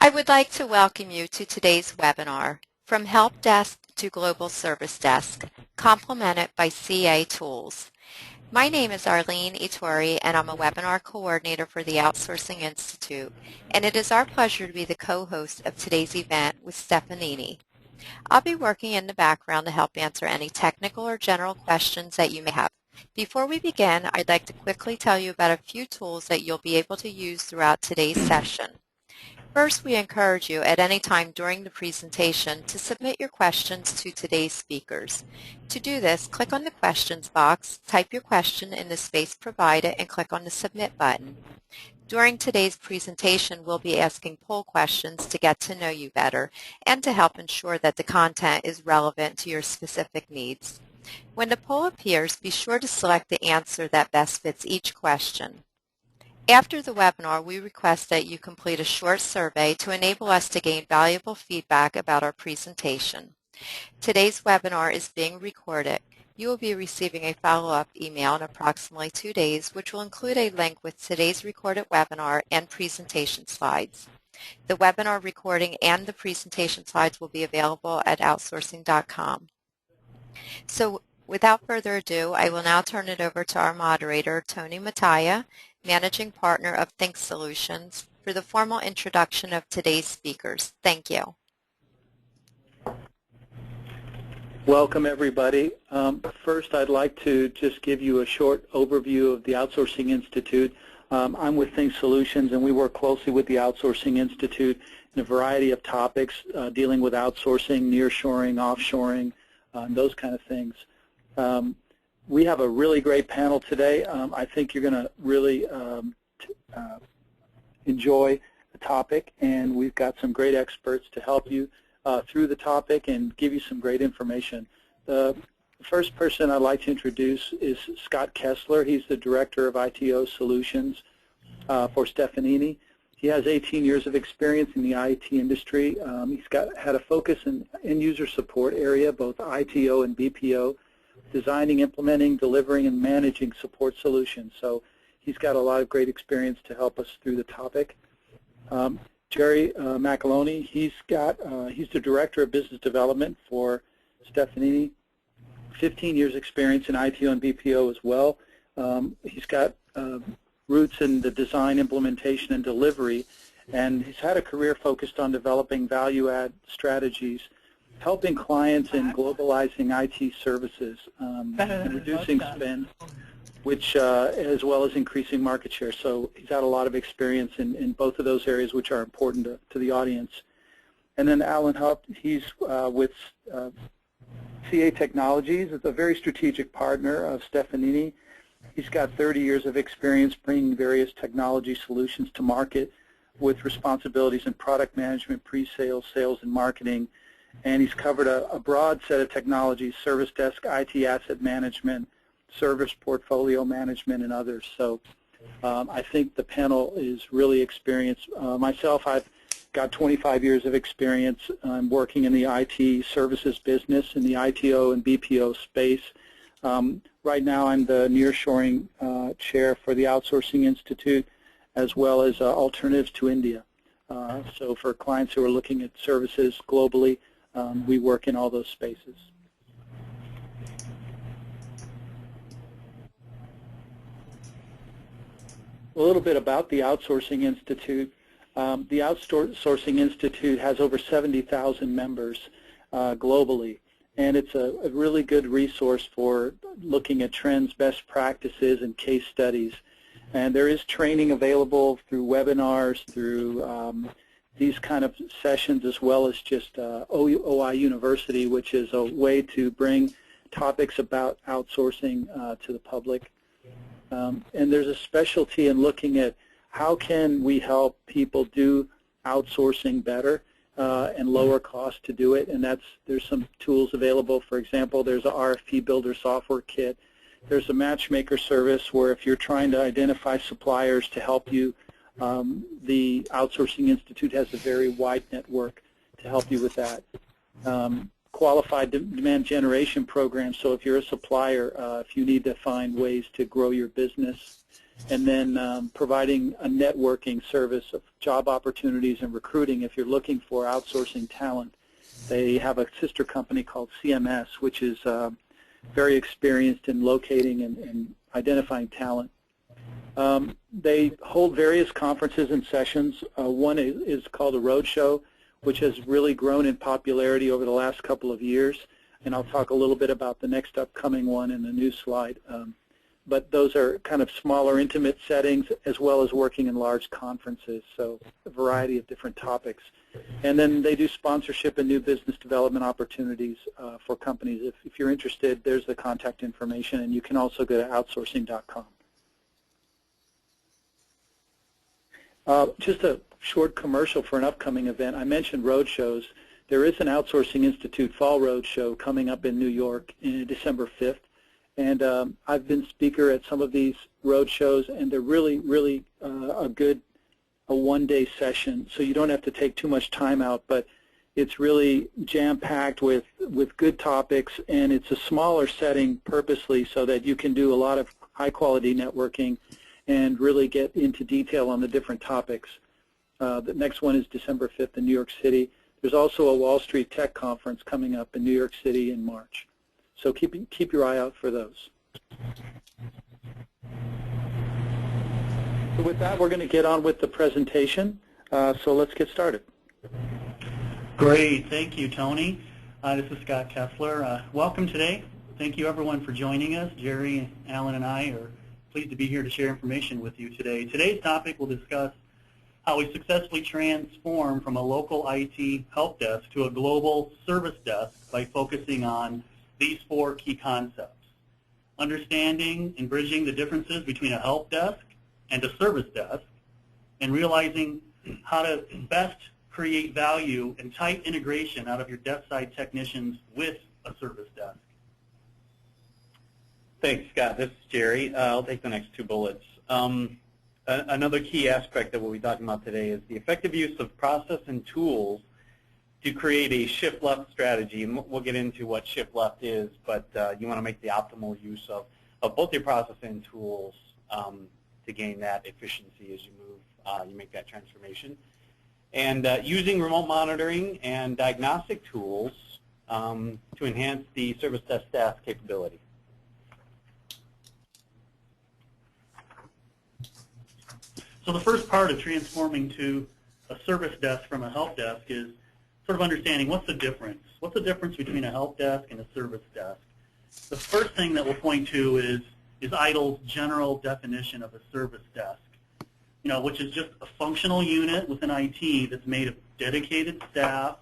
I would like to welcome you to today's webinar, From Helpdesk to Global Service Desk, complemented by CA Tools. My name is Arlene Itori, and I'm a webinar coordinator for the Outsourcing Institute, and it is our pleasure to be the co-host of today's event with Stefanini. I'll be working in the background to help answer any technical or general questions that you may have. Before we begin, I'd like to quickly tell you about a few tools that you'll be able to use throughout today's session. First, we encourage you at any time during the presentation to submit your questions to today's speakers. To do this, click on the questions box, type your question in the space provided, and click on the Submit button. During today's presentation, we'll be asking poll questions to get to know you better and to help ensure that the content is relevant to your specific needs. When the poll appears, be sure to select the answer that best fits each question. After the webinar, we request that you complete a short survey to enable us to gain valuable feedback about our presentation. Today's webinar is being recorded. You will be receiving a follow-up email in approximately 2 days, which will include a link with today's recorded webinar and presentation slides. The webinar recording and the presentation slides will be available at outsourcing.com. So without further ado, I will now turn it over to our moderator, Tony Mataya, Managing Partner of ThinkSolutions, for the formal introduction of today's speakers. Thank you. Welcome, everybody. First, I'd like to just give you a short overview of the Outsourcing Institute. I'm with ThinkSolutions, and we work closely with the Outsourcing Institute in a variety of topics dealing with outsourcing, nearshoring, offshoring, and those kind of things. We have a really great panel today. I think you're going to really enjoy the topic, and we've got some great experts to help you through the topic and give you some great information. The first person I'd like to introduce is Scott Kessler. He's the Director of ITO Solutions for Stefanini. He has 18 years of experience in the IT industry. He's had a focus in end-user support area, both ITO and BPO, designing, implementing, delivering, and managing support solutions. So he's got a lot of great experience to help us through the topic. Jerry McElhone, he's the Director of Business Development for Stefanini. 15 years experience in ITO and BPO as well. He's got roots in the design, implementation, and delivery, and he's had a career focused on developing value-add strategies, helping clients in globalizing IT services and reducing spend, which as well as increasing market share. So he's had a lot of experience in both of those areas, which are important to the audience. And then Alan Houpt, he's with CA Technologies. It's a very strategic partner of Stefanini. He's got 30 years of experience bringing various technology solutions to market with responsibilities in product management, pre-sales, sales, and marketing. And he's covered a broad set of technologies: service desk, IT asset management, service portfolio management, and others. So I think the panel is really experienced. Myself, I've got 25 years of experience. I'm working in the IT services business in the ITO and BPO space. Right now I'm the nearshoring chair for the Outsourcing Institute, as well as alternatives to India. So for clients who are looking at services globally, we work in all those spaces. A little bit about the Outsourcing Institute. The Outsourcing Institute has over 70,000 members globally, and it's a really good resource for looking at trends, best practices, and case studies. And there is training available through webinars, through these kind of sessions, as well as just OI University, which is a way to bring topics about outsourcing to the public. And there's a specialty in looking at how can we help people do outsourcing better and lower cost to do it. And there's some tools available. For example, there's a RFP Builder software kit. There's a matchmaker service where if you're trying to identify suppliers to help you, the Outsourcing Institute has a very wide network to help you with that. Qualified demand generation programs, so if you're a supplier, if you need to find ways to grow your business and then providing a networking service of job opportunities and recruiting if you're looking for outsourcing talent. They have a sister company called CMS, which is very experienced in locating and identifying talent. They hold various conferences and sessions. One is called a roadshow, which has really grown in popularity over the last couple of years, and I'll talk a little bit about the next upcoming one in the new slide. But those are kind of smaller, intimate settings, as well as working in large conferences, so a variety of different topics. And then they do sponsorship and new business development opportunities for companies. If you're interested, there's the contact information, and you can also go to outsourcing.com. Just a short commercial for an upcoming event. I mentioned road shows. There is an Outsourcing Institute Fall Road Show coming up in New York in December 5th. And I've been speaker at some of these road shows, and they're really, really a one-day session. So you don't have to take too much time out, but it's really jam-packed with good topics, and it's a smaller setting purposely so that you can do a lot of high-quality networking and really get into detail on the different topics. The next one is December 5th in New York City. There's also a Wall Street Tech Conference coming up in New York City in March. So keep your eye out for those. So with that, we're going to get on with the presentation. So let's get started. Great. Thank you, Tony. This is Scott Kessler. Welcome today. Thank you, everyone, for joining us. Jerry, Alan, and I are pleased to be here to share information with you today. Today's topic will discuss how we successfully transform from a local IT help desk to a global service desk by focusing on these 4 key concepts: understanding and bridging the differences between a help desk and a service desk, and realizing how to best create value and tight integration out of your Deskside Technicians with a service desk. Thanks, Scott. This is Jerry. I'll take the next 2 bullets. Another key aspect that we'll be talking about today is the effective use of process and tools to create a shift left strategy. And we'll get into what shift left is, but you want to make the optimal use of both your process and tools to gain that efficiency as you move, you make that transformation. And using remote monitoring and diagnostic tools to enhance the service desk staff capability. So the first part of transforming to a service desk from a help desk is sort of understanding what's the difference. What's the difference between a help desk and a service desk? The first thing that we'll point to is ITIL's general definition of a service desk, which is just a functional unit within IT that's made of dedicated staff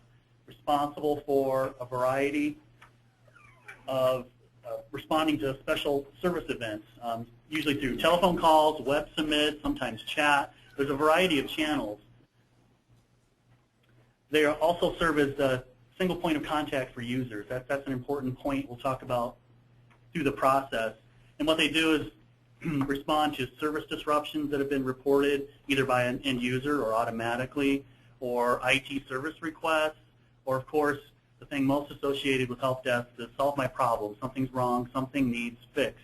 responsible for a variety of responding to special service events, usually through telephone calls, web submits, sometimes chat. There's a variety of channels. They also serve as a single point of contact for users. That's an important point we'll talk about through the process. And what they do is respond to service disruptions that have been reported either by an end user or automatically, or IT service requests, or of course the thing most associated with help desk is solve my problem. Something's wrong, something needs fixed.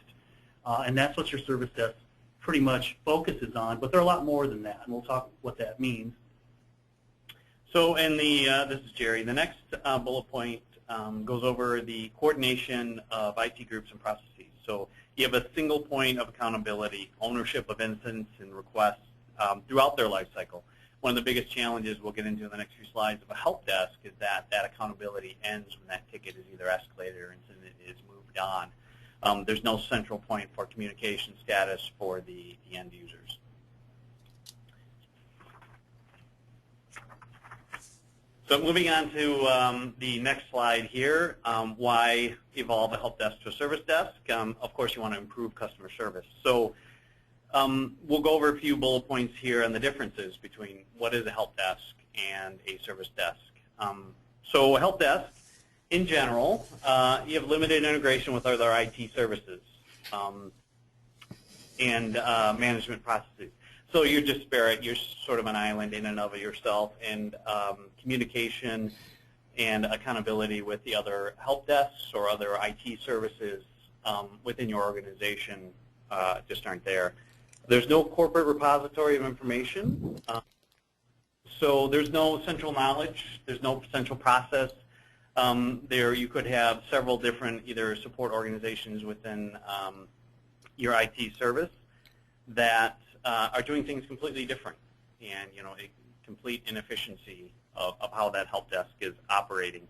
And that's what your service desk pretty much focuses on, but there are a lot more than that, and we'll talk what that means. So in this is Jerry. The next bullet point goes over the coordination of IT groups and processes. So you have a single point of accountability, ownership of incidents and requests throughout their life cycle. One of the biggest challenges we'll get into in the next few slides of a help desk is that accountability ends when that ticket is either escalated or incident is moved on. There's no central point for communication status for the end users. So moving on to the next slide here, why evolve a help desk to a service desk? Of course, you want to improve customer service. So we'll go over a few bullet points here on the differences between what is a help desk and a service desk. So a help desk, in general, you have limited integration with other IT services and management processes. So you're disparate. You're sort of an island in and of yourself, and communication and accountability with the other help desks or other IT services within your organization just aren't there. There's no corporate repository of information. So there's no central knowledge. There's no central process. There you could have several different either support organizations within your IT service that are doing things completely different, and a complete inefficiency of how that help desk is operating.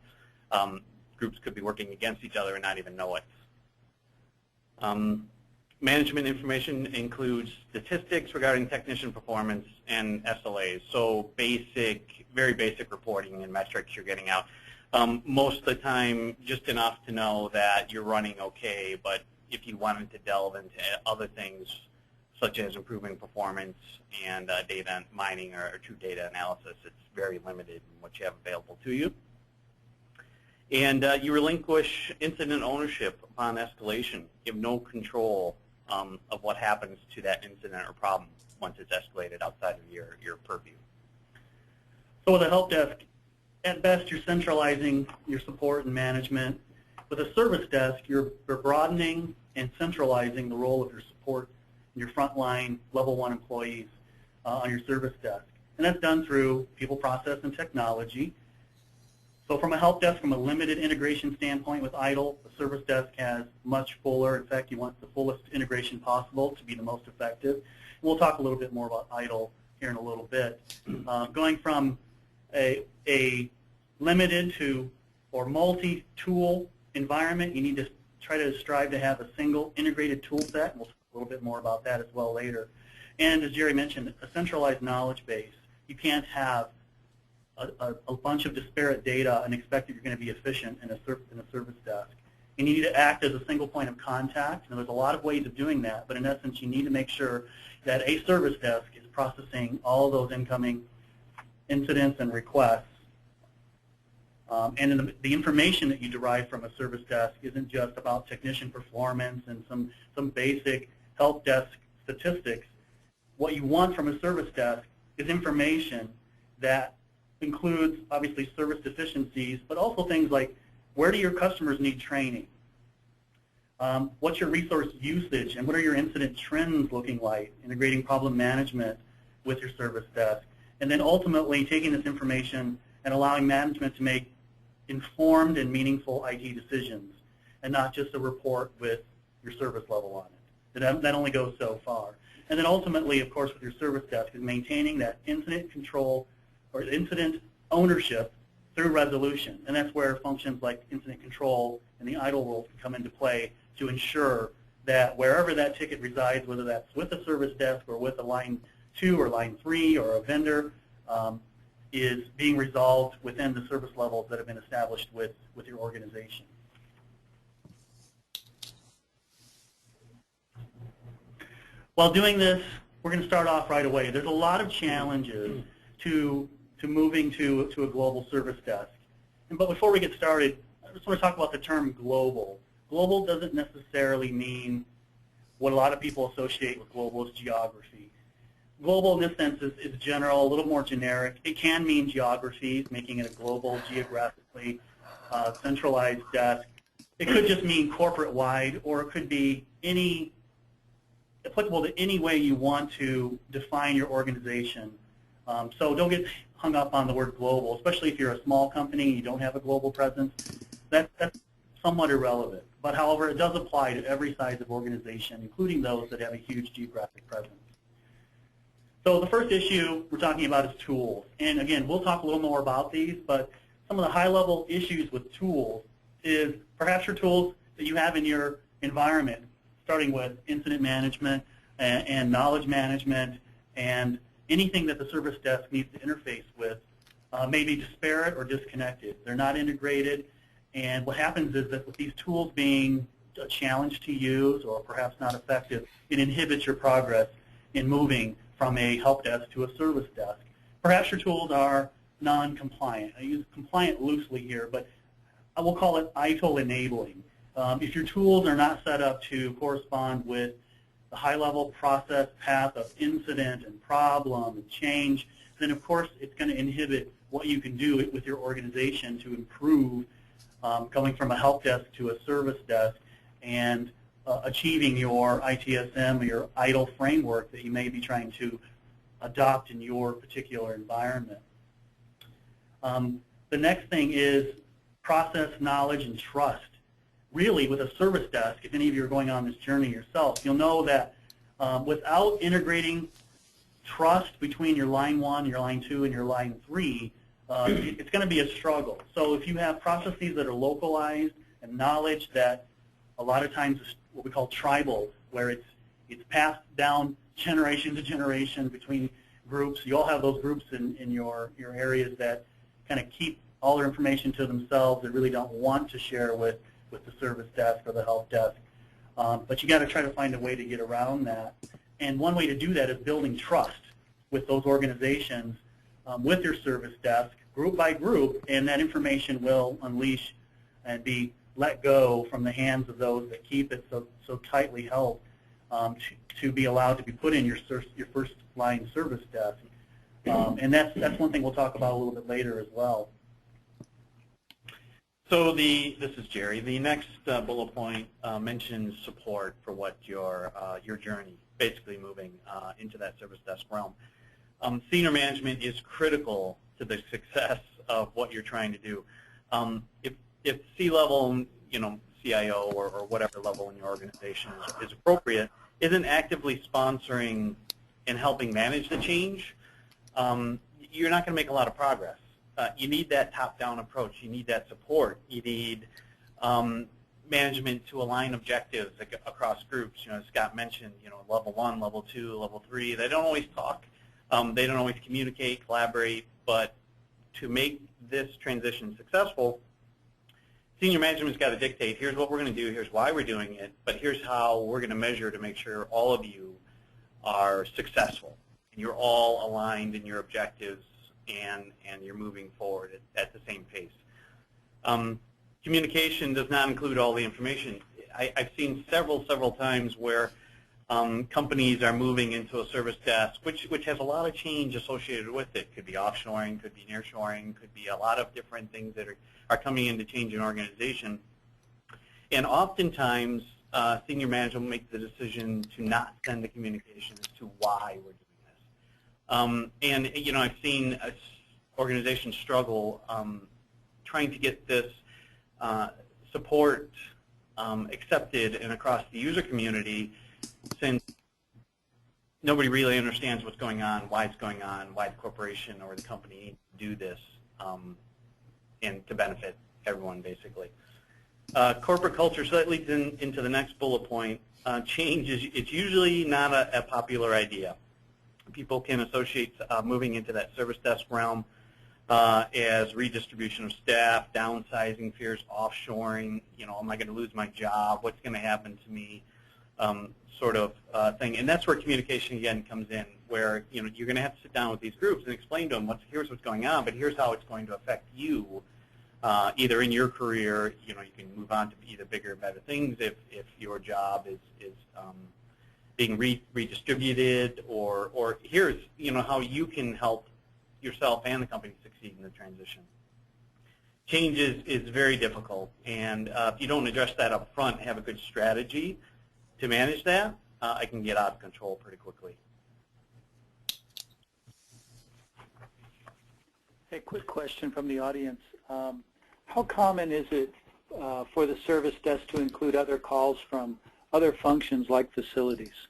Groups could be working against each other and not even know it. Management information includes statistics regarding technician performance and SLAs, so very basic reporting and metrics you're getting out. Most of the time, just enough to know that you're running okay, but if you wanted to delve into other things, such as improving performance and data mining or true data analysis, it's very limited in what you have available to you. And you relinquish incident ownership upon escalation. You have no control of what happens to that incident or problem once it's escalated outside of your purview. So with a help desk, at best you're centralizing your support and management. With a service desk, you're broadening and centralizing the role of your support and your frontline level 1 employees on your service desk. And that's done through people, process, and technology. So from a help desk, from a limited integration standpoint with ITIL, the service desk has much fuller. In fact, you want the fullest integration possible to be the most effective. We'll talk a little bit more about ITIL here in a little bit. Going from a limited to or multi-tool environment, you need to try to strive to have a single integrated tool set. And we'll talk a little bit more about that as well later. And as Jerry mentioned, a centralized knowledge base. You can't have a bunch of disparate data and expect that you're going to be efficient in a service desk. And you need to act as a single point of contact. And there's a lot of ways of doing that, but in essence, you need to make sure that a service desk is processing all of those incoming incidents and requests. And the information that you derive from a service desk isn't just about technician performance and some basic help desk statistics. What you want from a service desk is information that includes, obviously, service deficiencies, but also things like, where do your customers need training? What's your resource usage, and what are your incident trends looking like? Integrating problem management with your service desk. And then ultimately taking this information and allowing management to make informed and meaningful IT decisions, and not just a report with your service level on it. That only goes so far. And then ultimately, of course, with your service desk is maintaining that incident control or incident ownership through resolution. And that's where functions like incident control and the ITIL world can come into play to ensure that wherever that ticket resides, whether that's with a service desk or with a line 2 or line 3 or a vendor, is being resolved within the service levels that have been established with your organization. While doing this, we're going to start off right away. There's a lot of challenges to moving to a global service desk. But before we get started, I just want to talk about the term global. Global doesn't necessarily mean what a lot of people associate with global as geography. Global in this sense is general, a little more generic. It can mean geographies, making it a global, geographically centralized desk. It could just mean corporate-wide, or it could be applicable to any way you want to define your organization. So don't get hung up on the word global, especially if you're a small company and you don't have a global presence. That's somewhat irrelevant. But however, it does apply to every size of organization, including those that have a huge geographic presence. So the first issue we're talking about is tools. And again, we'll talk a little more about these, but some of the high-level issues with tools is perhaps your tools that you have in your environment, starting with incident management and knowledge management and anything that the service desk needs to interface with may be disparate or disconnected. They're not integrated, and what happens is that with these tools being a challenge to use or perhaps not effective, it inhibits your progress in moving from a help desk to a service desk. Perhaps your tools are non-compliant. I use compliant loosely here, but I will call it ITIL enabling. If your tools are not set up to correspond with the high-level process path of incident and problem and change, then of course it's going to inhibit what you can do with your organization to improve going from a help desk to a service desk. And achieving your ITSM or your ITIL framework that you may be trying to adopt in your particular environment. The next thing is process, knowledge, and trust. Really, with a service desk, if any of you are going on this journey yourself, you'll know that without integrating trust between your line 1, your line 2, and your line 3, it's going to be a struggle. So if you have processes that are localized and knowledge that a lot of times is what we call tribal, where it's passed down generation to generation between groups. You all have those groups in your areas that kind of keep all their information to themselves. They really don't want to share with the service desk or the help desk. But you got to try to find a way to get around that. And one way to do that is building trust with those organizations, with your service desk, group by group, and that information will unleash and be let go from the hands of those that keep it so tightly held to be allowed to be put in your first line service desk. And that's one thing we'll talk about a little bit later as well. So this is Jerry. The next bullet point mentions support for what your journey, basically moving into that service desk realm. Senior management is critical to the success of what you're trying to do. If C-level, CIO or whatever level in your organization is appropriate, isn't actively sponsoring and helping manage the change, you're not going to make a lot of progress. You need that top-down approach. You need that support. You need management to align objectives across groups. As Scott mentioned, level 1, level 2, level 3. They don't always talk. They don't always communicate, collaborate. But to make this transition successful, senior management's got to dictate, here's what we're going to do, here's why we're doing it, but here's how we're going to measure to make sure all of you are successful and you're all aligned in your objectives and you're moving forward at the same pace. Communication does not include all the information. I've seen several times where companies are moving into a service desk, which has a lot of change associated with it. Could be offshoring, could be nearshoring, could be a lot of different things that are coming in to change an organization. And oftentimes, senior management will make the decision to not send the communication as to why we're doing this. And I've seen organizations struggle trying to get this support accepted and across the user community, since nobody really understands what's going on, why it's going on, why the corporation or the company needs to do this, and to benefit everyone, basically. Corporate culture, so that leads into the next bullet point. Change it's usually not a popular idea. People can associate moving into that service desk realm as redistribution of staff, downsizing, fears offshoring, am I going to lose my job, what's going to happen to me, sort of thing. And that's where communication, again, comes in, where you're going to have to sit down with these groups and explain to them, here's what's going on, but here's how it's going to affect you, either in your career, you can move on to either bigger and better things if your job is being redistributed, or here's how you can help yourself and the company succeed in the transition. Change is very difficult, and if you don't address that up front, have a good strategy to manage that, I can get out of control pretty quickly. A quick question from the audience. How common is it for the service desk to include other calls from other functions like facilities?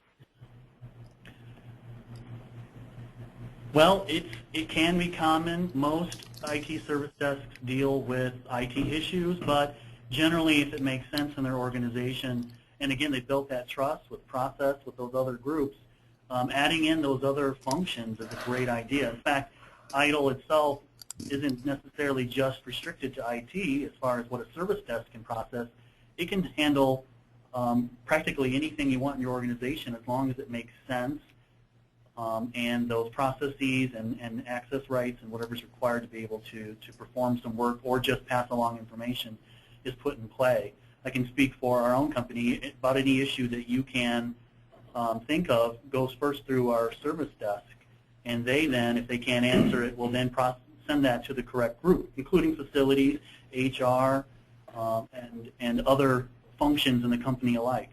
Well, it can be common. Most IT service desks deal with IT issues, but generally, if it makes sense in their organization, and again, they built that trust with process with those other groups, adding in those other functions is a great idea. In fact, ITIL itself isn't necessarily just restricted to IT as far as what a service desk can process. It can handle practically anything you want in your organization as long as it makes sense, and those processes and access rights and whatever's required to be able to perform some work or just pass along information is put in play. I can speak for our own company. About any issue that you can think of goes first through our service desk, and they then, if they can't answer it, will then send that to the correct group, including facilities, HR, and other functions in the company alike.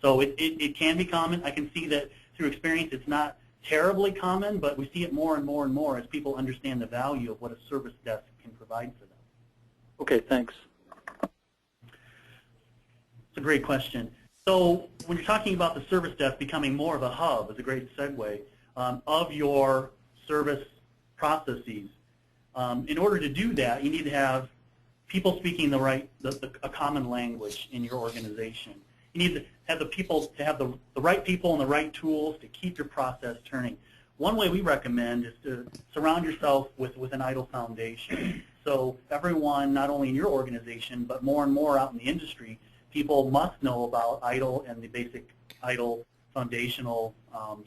So it can be common. I can see that through experience it's not terribly common, but we see it more and more and more as people understand the value of what a service desk can provide for them. Okay, thanks. It's a great question. So when you're talking about the service desk becoming more of a hub, it's a great segue, of your service processes. In order to do that, you need to have people speaking a common language in your organization. You need to have the right people and the right tools to keep your process turning. One way we recommend is to surround yourself with an ITIL foundation. So everyone, not only in your organization, but more and more out in the industry, people must know about ITIL and the basic ITIL foundational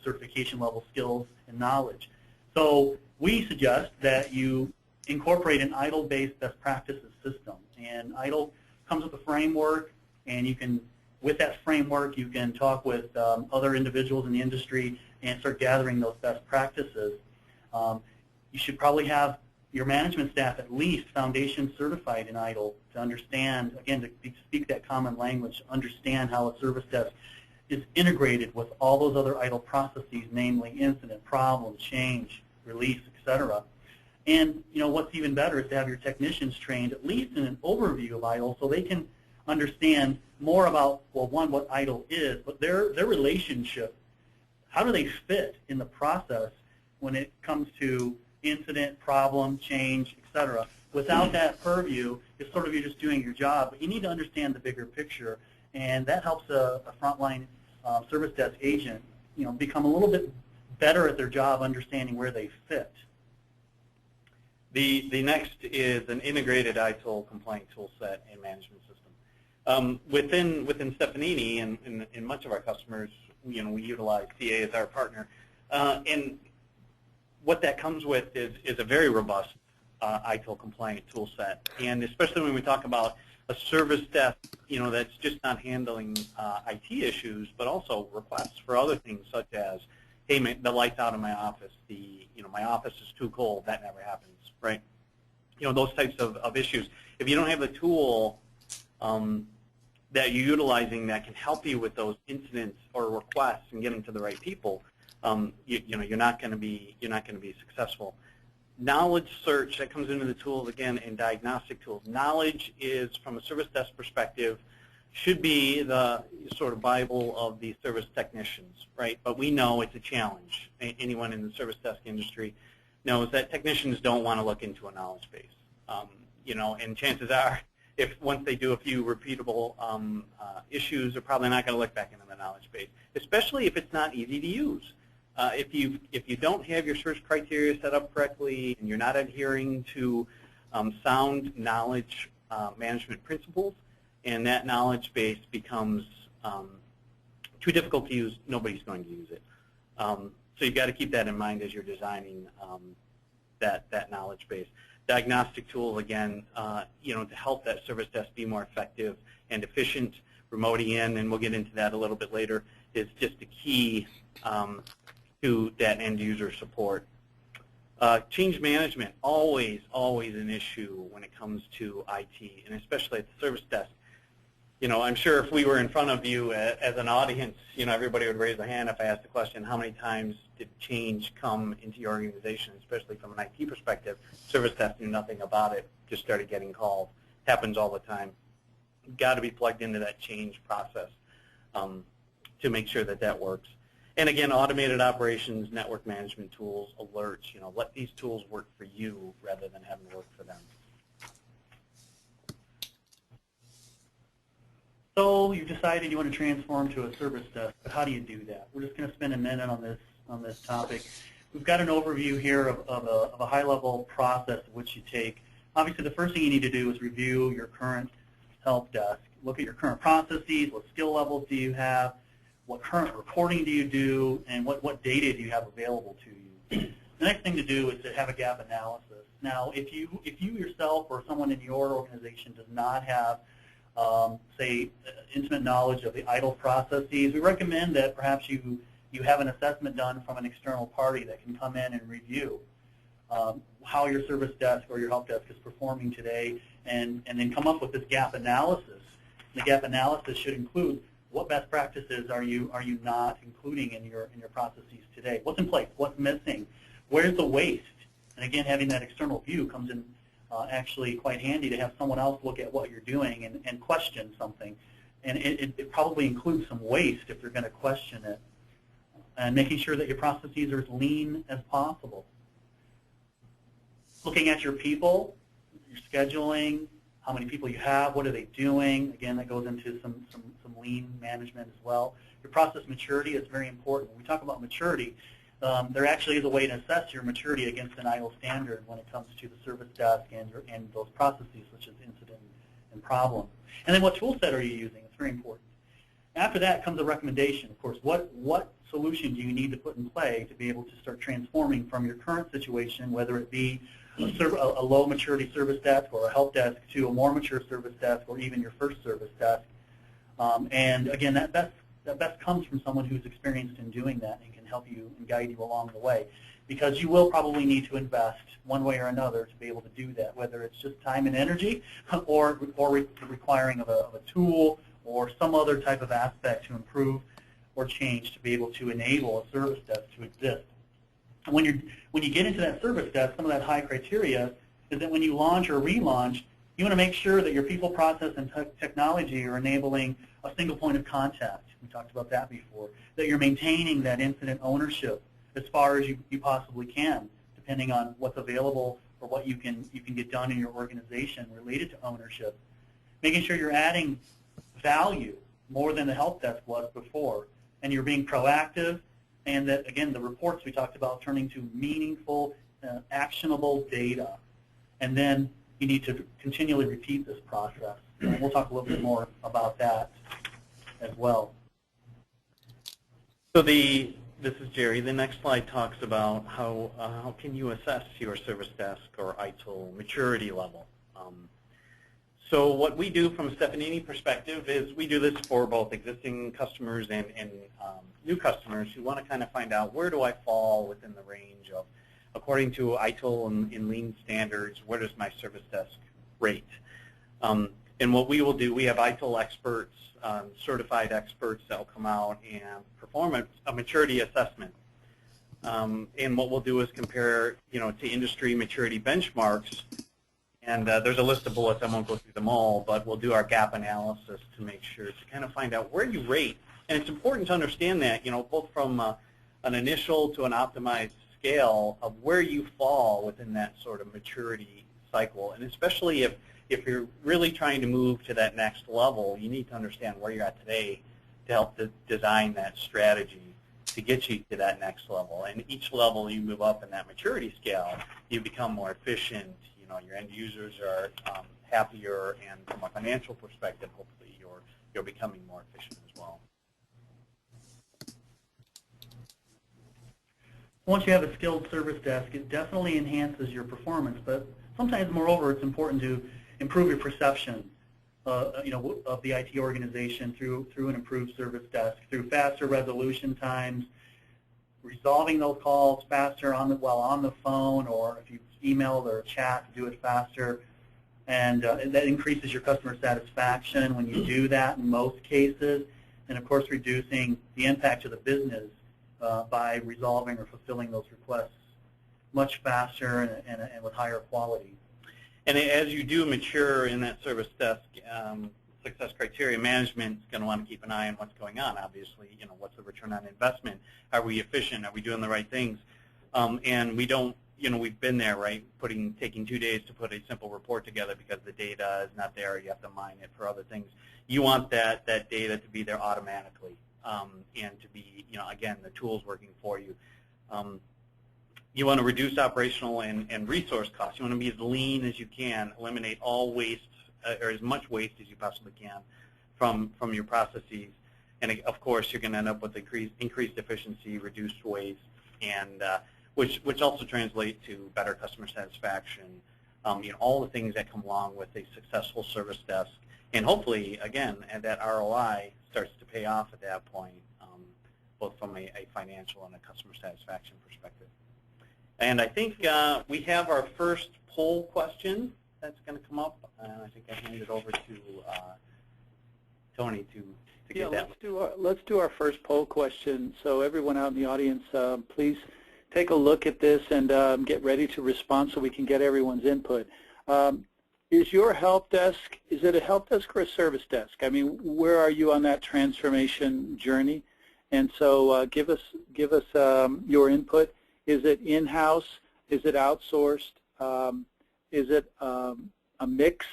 certification level skills and knowledge. So we suggest that you incorporate an ITIL-based best practices system. And ITIL comes with a framework, and you can, with that framework, you can talk with other individuals in the industry and start gathering those best practices. You should probably have your management staff at least foundation certified in ITIL to understand, again, to speak that common language, understand how a service desk is integrated with all those other ITIL processes, namely incident, problem, change, release, etc. And what's even better is to have your technicians trained at least in an overview of ITIL so they can understand more about, well, one, what ITIL is, but their relationship, how do they fit in the process when it comes to incident, problem, change, etc. Without that purview, it's sort of you're just doing your job, but you need to understand the bigger picture, and that helps a frontline service desk agent, become a little bit better at their job understanding where they fit. The next is an integrated ITIL compliant tool set and management system. Within Stefanini and in much of our customers, we utilize CA as our partner, and what that comes with is a very robust ITIL compliant tool set, and especially when we talk about a service desk, that's just not handling IT issues, but also requests for other things such as, hey, the light's out in my office, my office is too cold, that never happens, right? Those types of issues. If you don't have a tool that you're utilizing that can help you with those incidents or requests and get them to the right people, you're not going to be successful. Knowledge search, that comes into the tools again, and diagnostic tools. Knowledge is, from a service desk perspective, should be the sort of Bible of the service technicians, right? But we know it's a challenge. Anyone in the service desk industry knows that technicians don't want to look into a knowledge base. And chances are, if once they do a few repeatable issues, they're probably not going to look back into the knowledge base, especially if it's not easy to use. If you don't have your search criteria set up correctly and you're not adhering to sound knowledge management principles, and that knowledge base becomes too difficult to use, nobody's going to use it. So you've got to keep that in mind as you're designing that knowledge base. Diagnostic tools, again, to help that service desk be more effective and efficient. Remoting in, and we'll get into that a little bit later, is just a key to that end user support. Change management, always an issue when it comes to IT, and especially at the service desk. I'm sure if we were in front of you as an audience, everybody would raise their hand if I asked the question, how many times did change come into your organization, especially from an IT perspective? Service desk knew nothing about it, just started getting calls. Happens all the time. You've got to be plugged into that change process to make sure that works. And again, automated operations, network management tools, alerts, let these tools work for you rather than having to work for them. So you've decided you want to transform to a service desk, but how do you do that? We're just going to spend a minute on this topic. We've got an overview here of a high-level process which you take. Obviously, the first thing you need to do is review your current help desk. Look at your current processes, what skill levels do you have, what current reporting do you do, and what data do you have available to you. The next thing to do is to have a gap analysis. Now, if you yourself or someone in your organization does not have say, intimate knowledge of the ITIL processes, we recommend that perhaps you have an assessment done from an external party that can come in and review how your service desk or your help desk is performing today, and then come up with this gap analysis. The gap analysis should include What best practices are you not including in your processes today? What's in place? What's missing? Where's the waste? And again, having that external view comes in actually quite handy to have someone else look at what you're doing and question something. And it probably includes some waste if they're going to question it. And making sure that your processes are as lean as possible. Looking at your people, your scheduling, how many people you have, what are they doing. Again, that goes into some lean management as well. Your process maturity is very important. When we talk about maturity, there actually is a way to assess your maturity against an ITIL standard when it comes to the service desk and those processes such as incident and problem. And then what tool set are you using? It's very important. After that comes a recommendation. Of course, what solution do you need to put in play to be able to start transforming from your current situation, whether it be a low maturity service desk or a help desk, to a more mature service desk or even your first service desk. And again, that best comes from someone who's experienced in doing that and can help you and guide you along the way. Because you will probably need to invest one way or another to be able to do that, whether it's just time and energy or requiring of a tool or some other type of aspect to improve or change to be able to enable a service desk to exist. And when you get into that service desk, some of that high criteria is that when you launch or relaunch, you want to make sure that your people, process, and technology are enabling a single point of contact. We talked about that before. That you're maintaining that incident ownership as far as you possibly can, depending on what's available or what you can get done in your organization related to ownership. Making sure you're adding value more than the help desk was before, and you're being proactive, and that, again, the reports we talked about turning to meaningful, actionable data. And then you need to continually repeat this process. And we'll talk a little bit more about that as well. So this is Jerry. The next slide talks about how can you assess your service desk or ITIL maturity level. So what we do from a Stefanini perspective is we do this for both existing customers and new customers who want to kind of find out, where do I fall within the range of, according to ITIL and lean standards, where does my service desk rate? And what we will do, we have ITIL experts, certified experts that will come out and perform a maturity assessment. And what we'll do is compare, to industry maturity benchmarks. And there's a list of bullets. I won't go through them all, but we'll do our gap analysis to make sure to kind of find out where you rate. And it's important to understand that, both from an initial to an optimized scale of where you fall within that sort of maturity cycle. And especially if you're really trying to move to that next level, you need to understand where you're at today to help design that strategy to get you to that next level. And each level you move up in that maturity scale, you become more efficient. Your end users are happier, and from a financial perspective, hopefully you're becoming more efficient as well. Once you have a skilled service desk, it definitely enhances your performance, but sometimes, moreover, it's important to improve your perception of the IT organization through an improved service desk, through faster resolution times, resolving those calls faster while on the phone, or if you email or chat, do it faster, and that increases your customer satisfaction when you do that in most cases, and of course reducing the impact to the business by resolving or fulfilling those requests much faster and with higher quality. And as you do mature in that service desk, success criteria management is going to want to keep an eye on what's going on. Obviously, what's the return on investment? Are we efficient? Are we doing the right things? And we don't, we've been there, right? Taking 2 days to put a simple report together because the data is not there. You have to mine it for other things. You want that data to be there automatically, and to be, again, the tools working for you. You want to reduce operational and resource costs. You want to be as lean as you can, eliminate all waste, or as much waste as you possibly can from your processes. And of course, you're going to end up with increased efficiency, reduced waste, and which also translate to better customer satisfaction. All the things that come along with a successful service desk, and hopefully, again, and that ROI starts to pay off at that point, both from a financial and a customer satisfaction perspective. And I think we have our first poll question that's going to come up, and I think I hand it over to Tony to to get that. Let's do our first poll question. So everyone out in the audience, please take a look at this and get ready to respond so we can get everyone's input. Is your help desk, is it a help desk or a service desk? I mean, where are you on that transformation journey? And so give us your input. Is it in-house? Is it outsourced? Is it a mix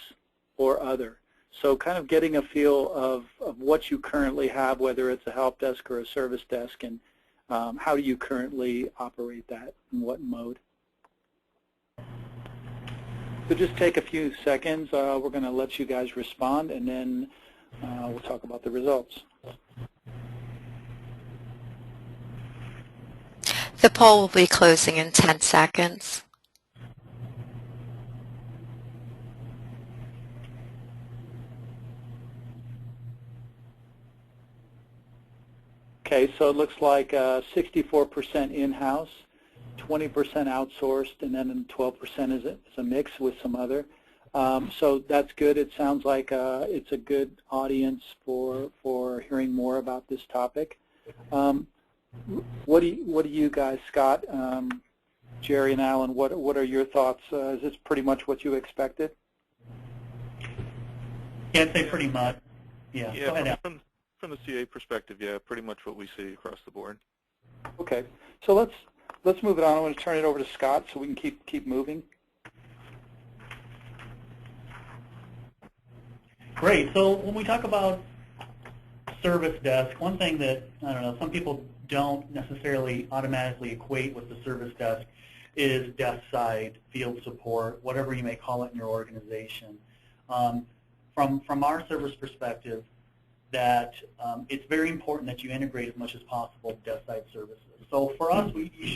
or other? So kind of getting a feel of what you currently have, whether it's a help desk or a service desk, and how do you currently operate that, in what mode? So just take a few seconds. We're going to let you guys respond, and then we'll talk about the results. The poll will be closing in 10 seconds. Okay, so it looks like 64% in-house, 20% outsourced, and then 12% is a mix with some other. So that's good. It sounds like it's a good audience for hearing more about this topic. What do you guys, Scott, Jerry, and Alan? What are your thoughts? Is this pretty much what you expected? Yeah, I'd say pretty much. Yeah. Yeah, Go ahead, from the CA perspective, yeah, pretty much what we see across the board. Okay, so let's move it on. I want to turn it over to Scott so we can keep moving. Great. So when we talk about service desk, one thing that, I don't know, some people don't necessarily automatically equate with the service desk is desk side, field support, whatever you may call it in your organization. From our service perspective, that it's very important that you integrate as much as possible desk side services. So for us, you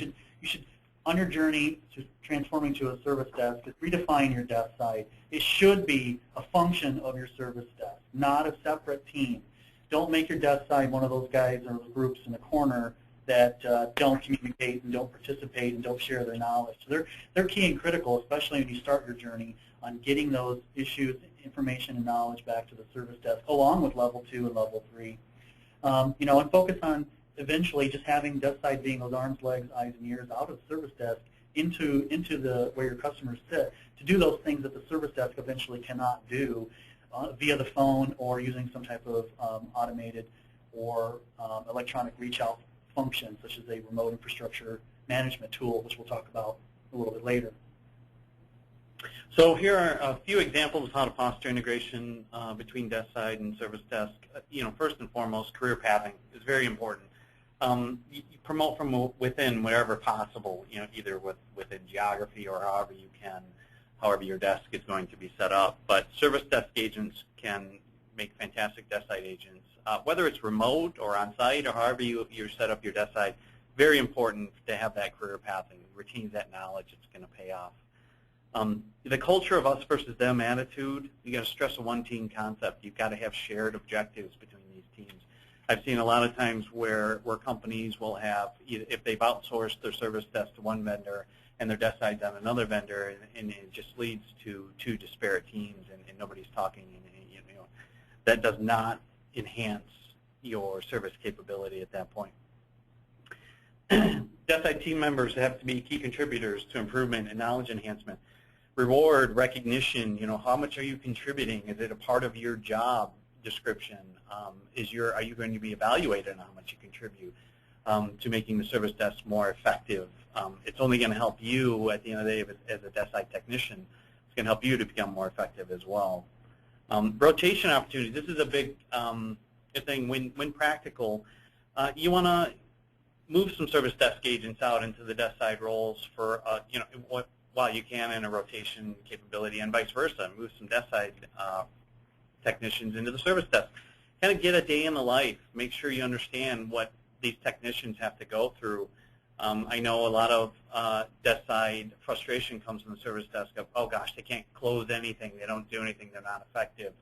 should on your journey to transforming to a service desk, is redefine your desk side. It should be a function of your service desk, not a separate team. Don't make your desk side one of those guys or groups in the corner that don't communicate and don't participate and don't share their knowledge. So they're key and critical, especially when you start your journey on getting those issues, information, and knowledge back to the service desk, along with level 2 and level 3. You know, and focus on eventually just having desk side being those arms, legs, eyes, and ears out of the service desk into the where your customers sit to do those things that the service desk eventually cannot do via the phone or using some type of automated or electronic reach out function, such as a remote infrastructure management tool, which we'll talk about a little bit later. So here are a few examples of how to foster integration between desk side and service desk. You know, first and foremost, career pathing is very important. You promote from within wherever possible, you know, either within geography or however you can, however your desk is going to be set up. But service desk agents can make fantastic desk side agents. Whether it's remote or on-site or however you set up your desk side, very important to have that career pathing, retain that knowledge. It's going to pay off. The culture of us versus them attitude, you got to stress a one-team concept. You've got to have shared objectives between these teams. I've seen a lot of times where companies will have, if they've outsourced their service desk to one vendor and their desk side's on another vendor, and it just leads to two disparate teams and nobody's talking. And, you know, that does not enhance your service capability at that point. Desk side team members have to be key contributors to improvement and knowledge enhancement. Reward, recognition, you know, how much are you contributing? Is it a part of your job description? Are you going to be evaluated on how much you contribute to making the service desk more effective? It's only going to help you at the end of the day as a Deskside technician. It's going to help you to become more effective as well. Rotation opportunities. This is a big thing. When practical, you want to move some service desk agents out into the desk side roles for you know, while you can in a rotation capability, and vice versa. Move some desk side technicians into the service desk. Kind of get a day in the life. Make sure you understand what these technicians have to go through. I know a lot of desk side frustration comes from the service desk of, oh gosh, they can't close anything, they don't do anything, they're not effective.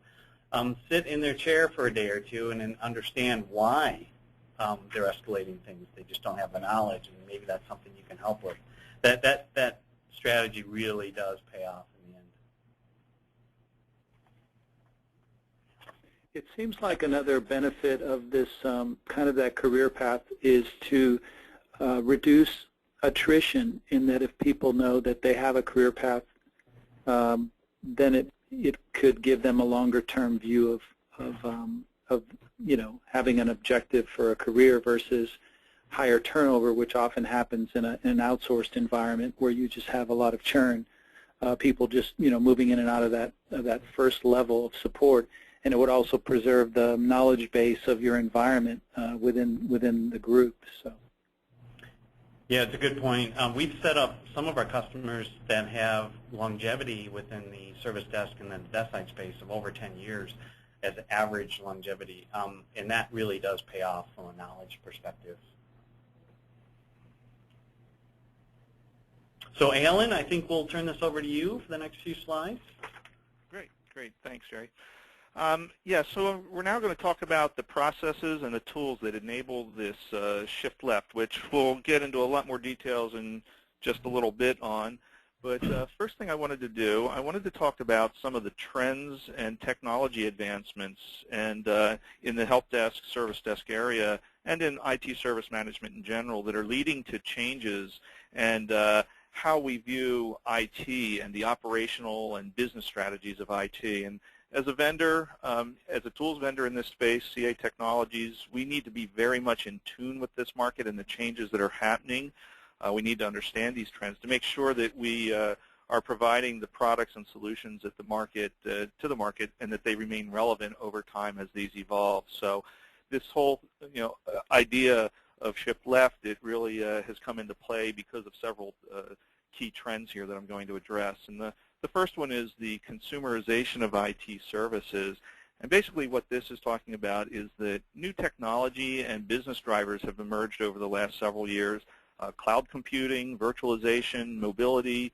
Sit in their chair for a day or two and then understand why they're escalating things. They just don't have the knowledge, and maybe that's something you can help with. That strategy really does pay off in the end. It seems like another benefit of this kind of that career path is to reduce attrition, in that if people know that they have a career path, then it could give them a longer-term view of having an objective for a career versus higher turnover, which often happens in an outsourced environment where you just have a lot of churn, people just moving in and out of that first level of support. And it would also preserve the knowledge base of your environment within the group. So. Yeah, it's a good point. We've set up some of our customers that have longevity within the service desk and the Deskside space of over 10 years as average longevity, and that really does pay off from a knowledge perspective. So, Alan, I think we'll turn this over to you for the next few slides. Great. Thanks, Jerry. Yeah, so we're now going to talk about the processes and the tools that enable this shift left, which we'll get into a lot more details in just a little bit on. But first thing I wanted to do, I wanted to talk about some of the trends and technology advancements and in the help desk, service desk area, and in IT service management in general that are leading to changes and how we view IT and the operational and business strategies of IT. And as a vendor, as a tools vendor in this space, CA Technologies, we need to be very much in tune with this market and the changes that are happening. We need to understand these trends to make sure that we are providing the products and solutions at the market, to the market, and that they remain relevant over time as these evolve. So this whole idea of shift left, it really has come into play because of several key trends here that I'm going to address. And the first one is the consumerization of IT services. And basically what this is talking about is that new technology and business drivers have emerged over the last several years. Cloud computing, virtualization, mobility,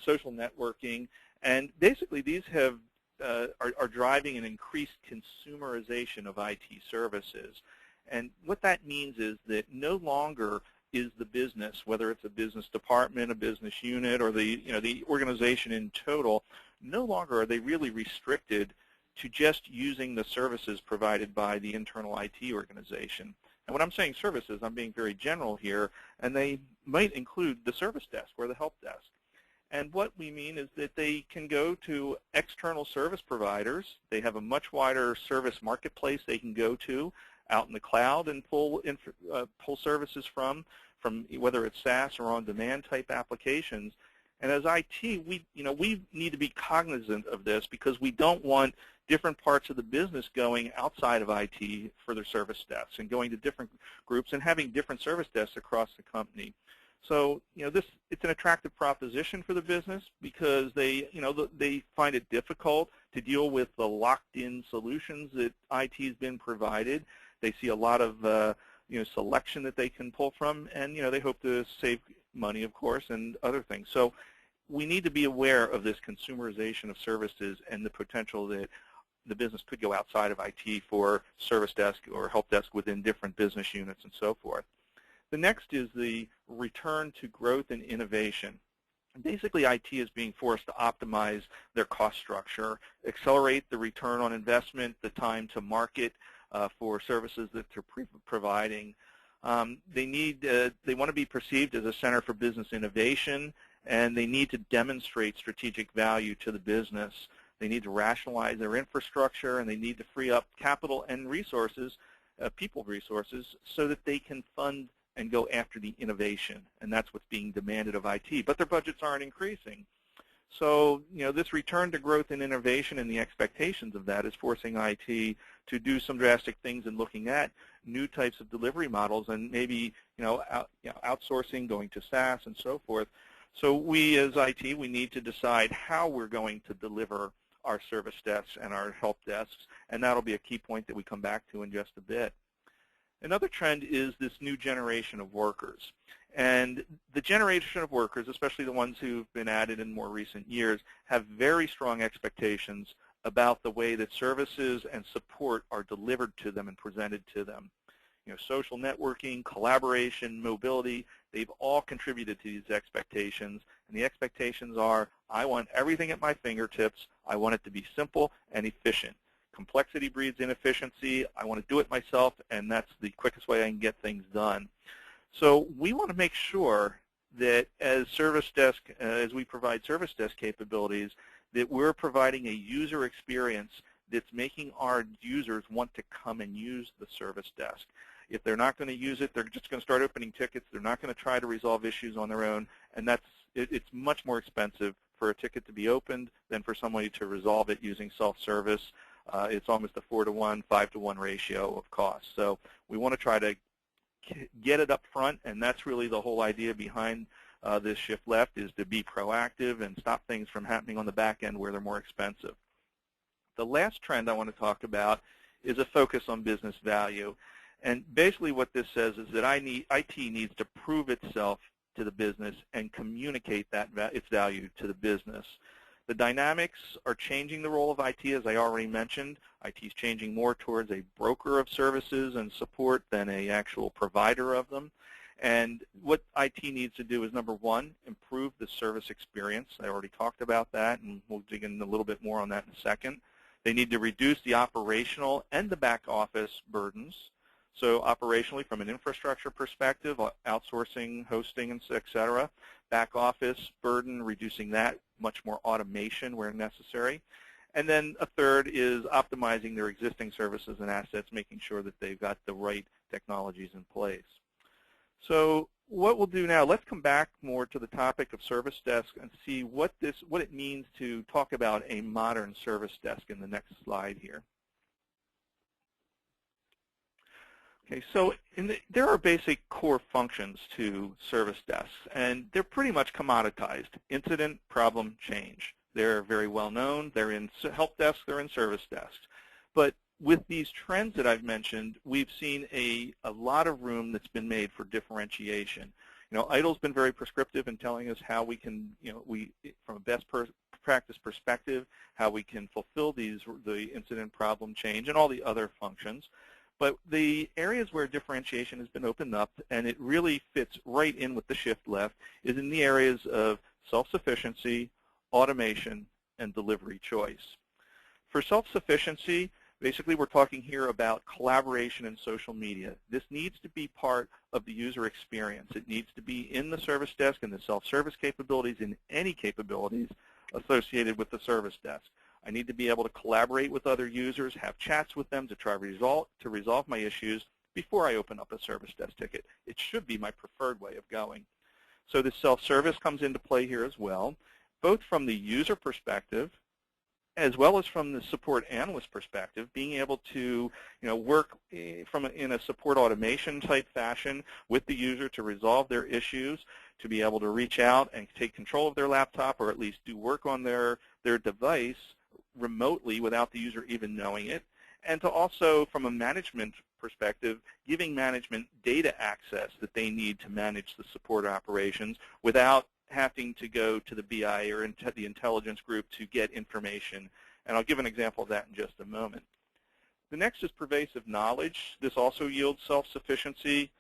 social networking, and basically these have are driving an increased consumerization of IT services. And what that means is that no longer is the business, whether it's a business department, a business unit, or the organization in total, no longer are they really restricted to just using the services provided by the internal IT organization. And when I'm saying services, I'm being very general here, and they might include the service desk or the help desk. And what we mean is that they can go to external service providers. They have a much wider service marketplace they can go to out in the cloud and pull services from whether it's SaaS or on-demand type applications. And as IT, we need to be cognizant of this because we don't want different parts of the business going outside of IT for their service desks and going to different groups and having different service desks across the company. So it's an attractive proposition for the business because they find it difficult to deal with the locked-in solutions that IT has been provided. They see a lot of selection that they can pull from, and they hope to save money, of course, and other things. So we need to be aware of this consumerization of services and the potential that the business could go outside of IT for service desk or help desk within different business units and so forth. The next is the return to growth and innovation. Basically, IT is being forced to optimize their cost structure, accelerate the return on investment, the time to market for services that they're providing. They want to be perceived as a center for business innovation, and they need to demonstrate strategic value to the business. They need to rationalize their infrastructure, and they need to free up capital and resources, people resources, so that they can fund and go after the innovation, and that's what's being demanded of IT. But their budgets aren't increasing. So, this return to growth and innovation and the expectations of that is forcing IT to do some drastic things in looking at new types of delivery models and maybe, outsourcing, going to SaaS and so forth. So we as IT, we need to decide how we're going to deliver our service desks and our help desks, and that'll be a key point that we come back to in just a bit. Another trend is this new generation of workers. And the generation of workers, especially the ones who've been added in more recent years, have very strong expectations about the way that services and support are delivered to them and presented to them. Social networking, collaboration, mobility, they've all contributed to these expectations. And the expectations are, I want everything at my fingertips. I want it to be simple and efficient. complexity breeds inefficiency. I want to do it myself, and that's the quickest way I can get things done. So we want to make sure that as service desk, as we provide service desk capabilities, that we're providing a user experience that's making our users want to come and use the service desk. If they're not going to use it, they're just going to start opening tickets. They're not going to try to resolve issues on their own, and it's much more expensive for a ticket to be opened than for somebody to resolve it using self-service. It's almost a 4-to-1, 5-to-1 ratio of cost. So we want to try to get it up front, and that's really the whole idea behind this shift left, is to be proactive and stop things from happening on the back end where they're more expensive. The last trend I want to talk about is a focus on business value. And basically what this says is that IT needs to prove itself to the business and communicate its value to the business. The dynamics are changing the role of IT, as I already mentioned. IT is changing more towards a broker of services and support than an actual provider of them. And what IT needs to do is, number one, improve the service experience. I already talked about that, and we'll dig in a little bit more on that in a second. They need to reduce the operational and the back office burdens. So operationally, from an infrastructure perspective, outsourcing, hosting, et cetera. Back office burden, reducing that, much more automation where necessary. And then a third is optimizing their existing services and assets, making sure that they've got the right technologies in place. So what we'll do now, let's come back more to the topic of service desk and see what it means to talk about a modern service desk in the next slide here. Okay, so there are basic core functions to service desks, and they're pretty much commoditized. Incident, problem, change. They're very well known. They're in help desks. They're in service desks. But with these trends that I've mentioned, we've seen a lot of room that's been made for differentiation. You know, ITIL's been very prescriptive in telling us how we can, from a best practice perspective, how we can fulfill the incident, problem, change, and all the other functions. But the areas where differentiation has been opened up, and it really fits right in with the shift left, is in the areas of self-sufficiency, automation, and delivery choice. For self-sufficiency, basically we're talking here about collaboration and social media. This needs to be part of the user experience. It needs to be in the service desk and the self-service capabilities, in any capabilities associated with the service desk. I need to be able to collaborate with other users, have chats with them to try to resolve my issues before I open up a service desk ticket. It should be my preferred way of going. So this self-service comes into play here as well, both from the user perspective as well as from the support analyst perspective, being able to work in a support automation type fashion with the user to resolve their issues, to be able to reach out and take control of their laptop or at least do work on their device remotely without the user even knowing it, and to also, from a management perspective, giving management data access that they need to manage the support operations without having to go to the BI or the intelligence group to get information. And I'll give an example of that in just a moment. The next is pervasive knowledge. This also yields self-sufficiency.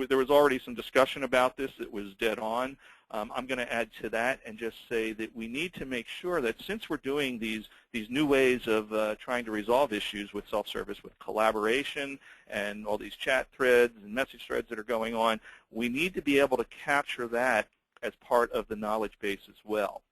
There was already some discussion about this that was dead on. I'm going to add to that and just say that we need to make sure that since we're doing these new ways of trying to resolve issues with self-service, with collaboration and all these chat threads and message threads that are going on, we need to be able to capture that as part of the knowledge base as well.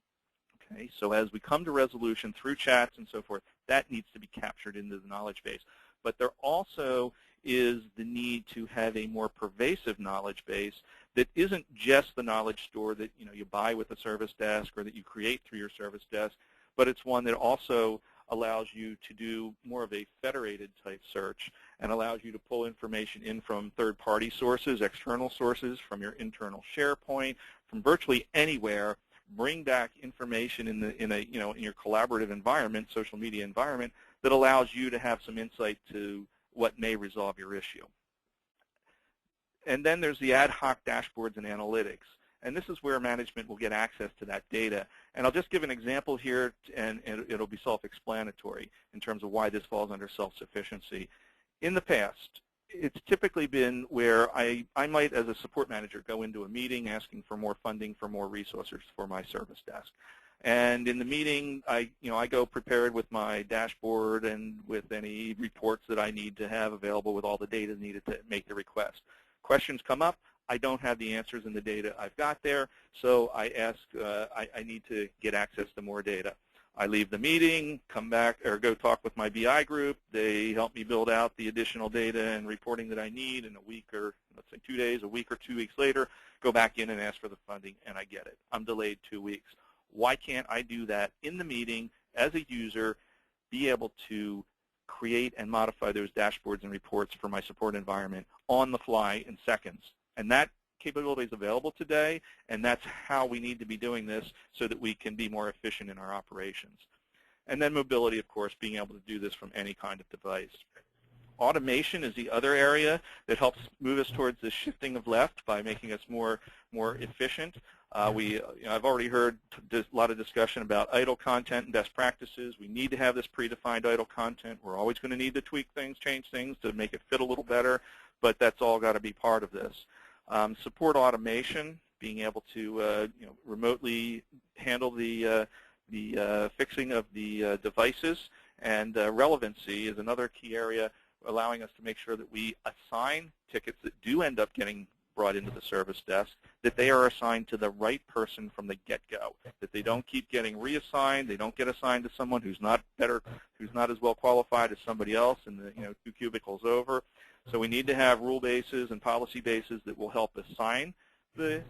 Okay, so as we come to resolution through chats and so forth, that needs to be captured into the knowledge base. But there also is the need to have a more pervasive knowledge base that isn't just the knowledge store that you buy with a service desk or that you create through your service desk, but it's one that also allows you to do more of a federated type search and allows you to pull information in from third-party sources, external sources, from your internal SharePoint, from virtually anywhere. Bring back information in your collaborative environment, social media environment, that allows you to have some insight to what may resolve your issue. And then there's the ad hoc dashboards and analytics. And this is where management will get access to that data. And I'll just give an example here, and it'll be self-explanatory in terms of why this falls under self-sufficiency. In the past, it's typically been where I might, as a support manager, go into a meeting asking for more funding for more resources for my service desk. And in the meeting, I go prepared with my dashboard and with any reports that I need to have available with all the data needed to make the request. Questions come up. I don't have the answers in the data I've got there, so I ask, I need to get access to more data. I leave the meeting, come back, or go talk with my BI group. They help me build out the additional data and reporting that I need in a week, or let's say 2 days, a week or 2 weeks later, go back in and ask for the funding, and I get it. I'm delayed 2 weeks. Why can't I do that in the meeting as a user, be able to create and modify those dashboards and reports for my support environment on the fly in seconds? And that capability is available today, and that's how we need to be doing this so that we can be more efficient in our operations. And then mobility, of course, being able to do this from any kind of device. Automation is the other area that helps move us towards the shifting of left by making us more efficient. I've already heard a lot of discussion about idle content and best practices. We need to have this predefined idle content. We're always going to need to tweak things, change things to make it fit a little better, but that's all got to be part of this. Support automation, being able to remotely handle the fixing of the devices, and relevancy is another key area, allowing us to make sure that we assign tickets that do end up getting brought into the service desk, that they are assigned to the right person from the get-go, that they don't keep getting reassigned, they don't get assigned to someone who's not as well qualified as somebody else in the 2 cubicles over. So we need to have rule bases and policy bases that will help assign the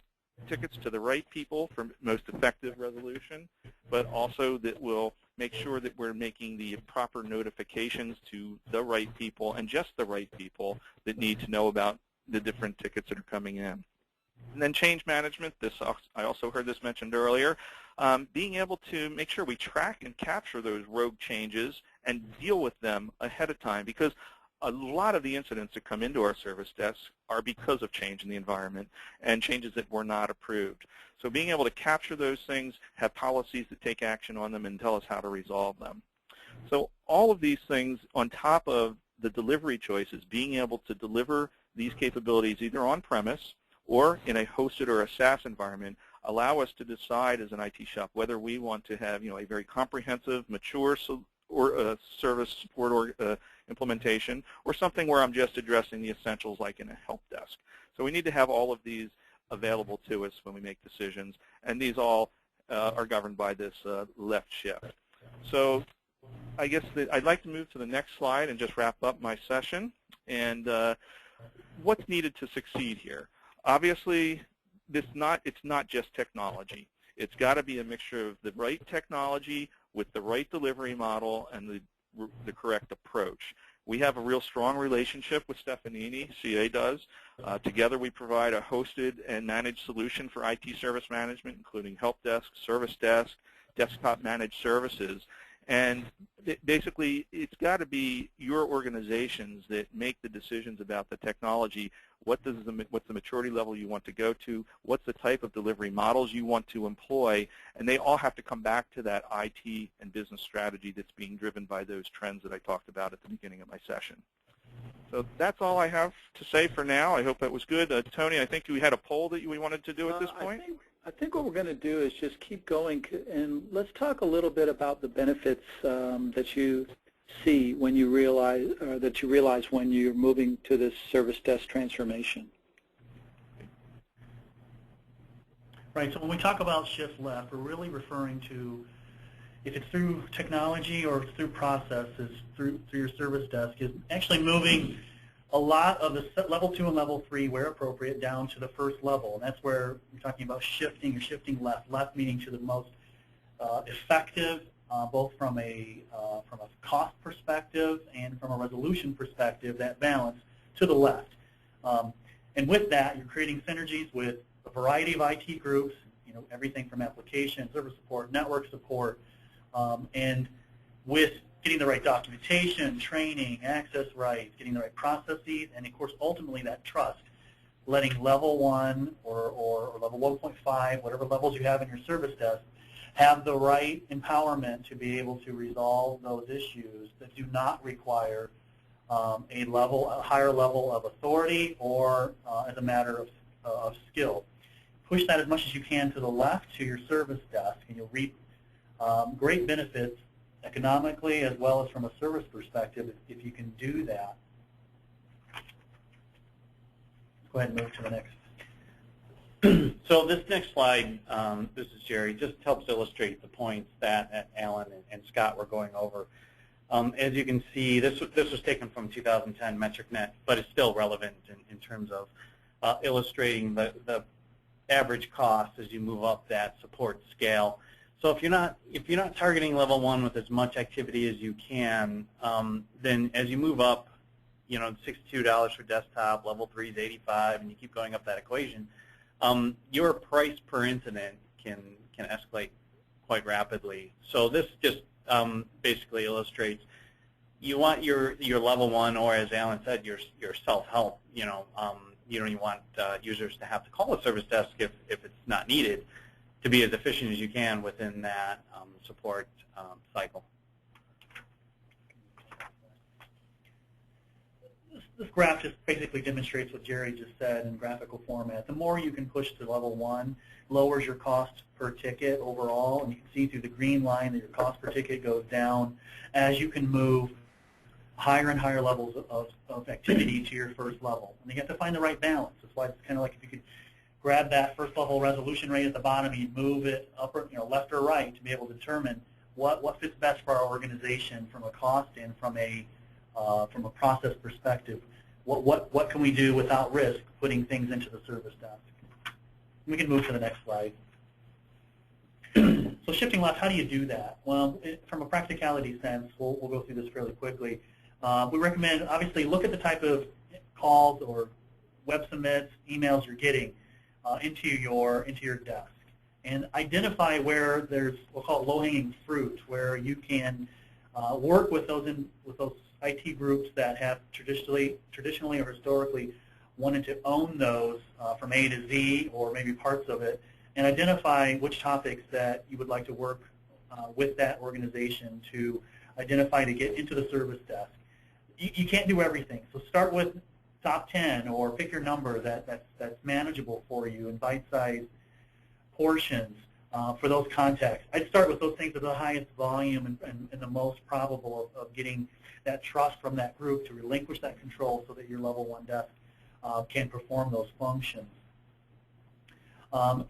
tickets to the right people for most effective resolution, but also that will make sure that we're making the proper notifications to the right people and just the right people that need to know about the different tickets that are coming in. And then change management, I also heard this mentioned earlier, being able to make sure we track and capture those rogue changes and deal with them ahead of time, because a lot of the incidents that come into our service desks are because of change in the environment and changes that were not approved. So being able to capture those things, have policies that take action on them, and tell us how to resolve them. So all of these things on top of the delivery choices, being able to deliver these capabilities either on-premise or in a hosted or a SaaS environment, allow us to decide as an IT shop whether we want to have a very comprehensive, mature service support implementation, or something where I'm just addressing the essentials like in a help desk. So we need to have all of these available to us when we make decisions, and these all are governed by this left shift. So I guess that I'd like to move to the next slide and just wrap up my session. And what's needed to succeed here? Obviously, it's not just technology. It's got to be a mixture of the right technology with the right delivery model and the correct approach. We have a real strong relationship with Stefanini, CA does. Together we provide a hosted and managed solution for IT service management, including Helpdesk, Service Desk, desktop managed services. And basically, it's got to be your organizations that make the decisions about the technology. What's the maturity level you want to go to? What's the type of delivery models you want to employ? And they all have to come back to that IT and business strategy that's being driven by those trends that I talked about at the beginning of my session. So that's all I have to say for now. I hope that was good. Tony, I think we had a poll that we wanted to do at this point. I think what we're going to do is just keep going, and let's talk a little bit about the benefits that you see when you realize, when you're moving to this service desk transformation. Right. So when we talk about shift left, we're really referring to, if it's through technology or it's through processes, through your service desk, is actually moving a lot of the level 2 and level 3, where appropriate, down to the first level. And that's where you're talking about shifting or shifting left meaning to the most effective, both from a cost perspective and from a resolution perspective, that balance to the left. And with that, you're creating synergies with a variety of IT groups, everything from application, server support, network support, and with getting the right documentation, training, access rights, getting the right processes, and of course ultimately that trust, letting level 1 or level 1.5, whatever levels you have in your service desk, have the right empowerment to be able to resolve those issues that do not require a higher level of authority or as a matter of skill. Push that as much as you can to the left to your service desk, and you'll reap Great benefits economically as well as from a service perspective if you can do that. Let's go ahead and move to the next. So this next slide, this is Jerry, just helps illustrate the points that Alan and Scott were going over. As you can see, this was taken from 2010 MetricNet, but it's still relevant in terms of illustrating the average cost as you move up that support scale. So if you're not targeting level 1 with as much activity as you can, then as you move up, you know, $62 for desktop, level 3 is $85, and you keep going up that equation, your price per incident can escalate quite rapidly. So this just basically illustrates you want your level 1, or as Alan said, your self-help. You know, you don't even want users to have to call a service desk if it's not needed, to be as efficient as you can within that support cycle. This graph just basically demonstrates what Jerry just said in graphical format. The more you can push to level 1, lowers your cost per ticket overall, and you can see through the green line that your cost per ticket goes down as you can move higher and higher levels of activity to your first level. And you have to find the right balance. That's why it's kind of like if you could grab that first level resolution rate at the bottom and you move it up or, left or right to be able to determine what fits best for our organization from a cost and from a process perspective. What can we do without risk putting things into the service desk? We can move to the next slide. So shifting left, how do you do that? Well, from a practicality sense, we'll go through this fairly quickly. We recommend, obviously, look at the type of calls or web submits, emails you're getting into your desk, and identify where there's, we'll call it low-hanging fruit, where you can work with those IT groups that have traditionally or historically wanted to own those from A to Z, or maybe parts of it, and identify which topics that you would like to work with that organization to identify to get into the service desk. You can't do everything, so start with top 10 or pick your number that's manageable for you in bite-sized portions for those contacts. I'd start with those things that are the highest volume and the most probable of getting that trust from that group to relinquish that control so that your level 1 desk can perform those functions.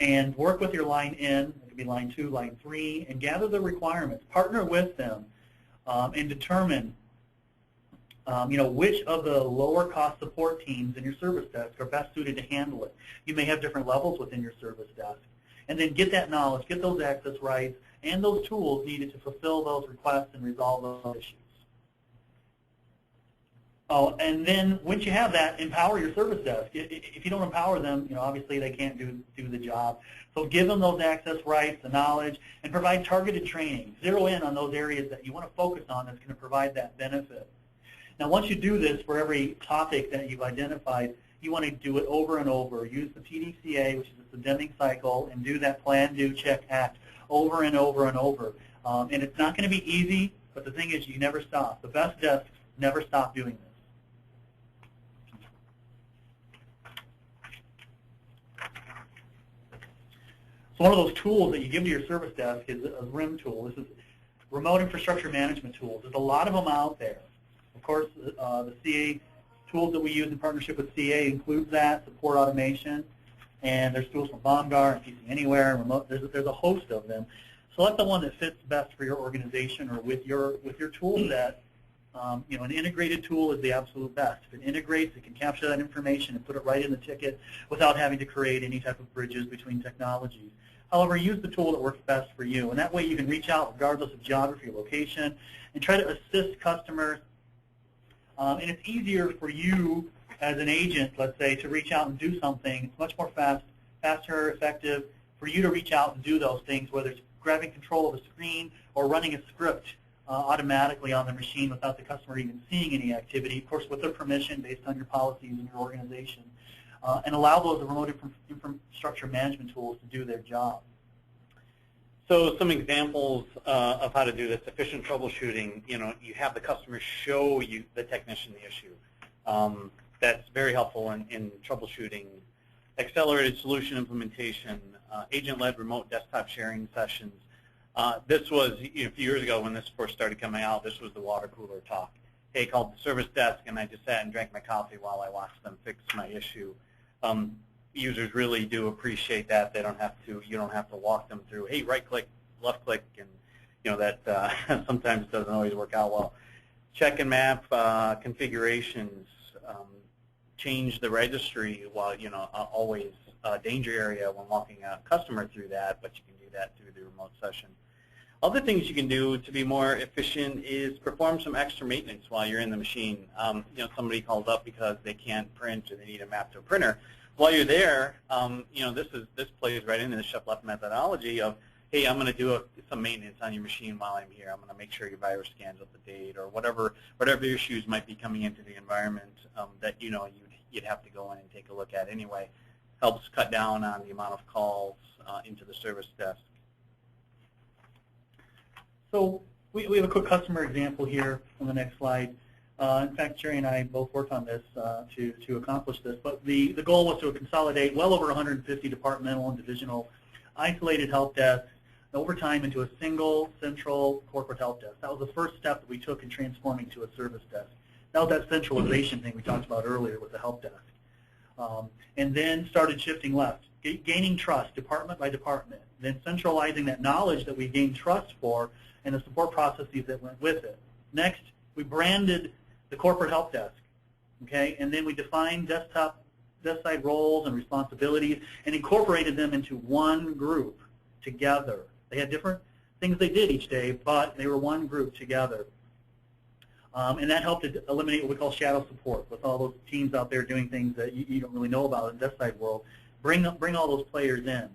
And work with your line in, it could be line 2, line 3, and gather the requirements. Partner with them and determine which of the lower cost support teams in your service desk are best suited to handle it. You may have different levels within your service desk. And then get that knowledge, get those access rights, and those tools needed to fulfill those requests and resolve those issues. Oh, and then once you have that, empower your service desk. If you don't empower them, obviously they can't do the job. So give them those access rights, the knowledge, and provide targeted training. Zero in on those areas that you want to focus on that's going to provide that benefit. Now, once you do this for every topic that you've identified, you want to do it over and over. Use the PDCA, which is the Deming cycle, and do that plan, do, check, act over and over and over. And it's not going to be easy, but the thing is you never stop. The best desks never stop doing this. So one of those tools that you give to your service desk is a RIM tool. This is Remote Infrastructure Management Tools. There's a lot of them out there. Of course, the CA tools that we use in partnership with CA includes that, support automation, and there's tools from Bomgar and PC Anywhere, remote. There's a host of them. Select the one that fits best for your organization or with your tool set. An integrated tool is the absolute best. If it integrates, it can capture that information and put it right in the ticket without having to create any type of bridges between technologies. However, use the tool that works best for you, and that way you can reach out regardless of geography or location and try to assist customers. And it's easier for you as an agent, let's say, to reach out and do something. It's much more faster, effective for you to reach out and do those things, whether it's grabbing control of a screen or running a script automatically on the machine without the customer even seeing any activity, of course with their permission based on your policies in your organization, and allow those remote infrastructure management tools to do their job. So some examples of how to do this: efficient troubleshooting. You have the customer show you, the technician, the issue. That's very helpful in troubleshooting. Accelerated solution implementation, agent-led remote desktop sharing sessions, This was a few years ago when this first started coming out. This was the water cooler talk. Hey, called the service desk, and I just sat and drank my coffee while I watched them fix my issue. Users really do appreciate that. They don't have to. You don't have to walk them through. Hey, right click, left click, and that sometimes doesn't always work out well. Check and map configurations. Change the registry while always danger area when walking a customer through that, but you can do that through the remote session. Other things you can do to be more efficient is perform some extra maintenance while you're in the machine. Somebody calls up because they can't print or they need a map to a printer. While you're there, this plays right into the shift left methodology of, hey, I'm going to do some maintenance on your machine while I'm here. I'm going to make sure your virus scans up to date or whatever issues might be coming into the environment that you'd have to go in and take a look at anyway. Helps cut down on the amount of calls into the service desk. So we have a quick customer example here on the next slide. In fact, Jerry and I both worked on this to accomplish this, but the goal was to consolidate well over 150 departmental and divisional isolated help desks over time into a single central corporate help desk. That was the first step that we took in transforming to a service desk. That was that centralization thing we talked about earlier with the help desk. And then started shifting left, gaining trust department by department, then centralizing that knowledge that we gained trust for and the support processes that went with it. Next, we branded the corporate help desk, okay, and then we defined desk-side roles and responsibilities and incorporated them into one group together. They had different things they did each day, but they were one group together. And that helped to eliminate what we call shadow support with all those teams out there doing things that you don't really know about in the Deskside world. Bring all those players in.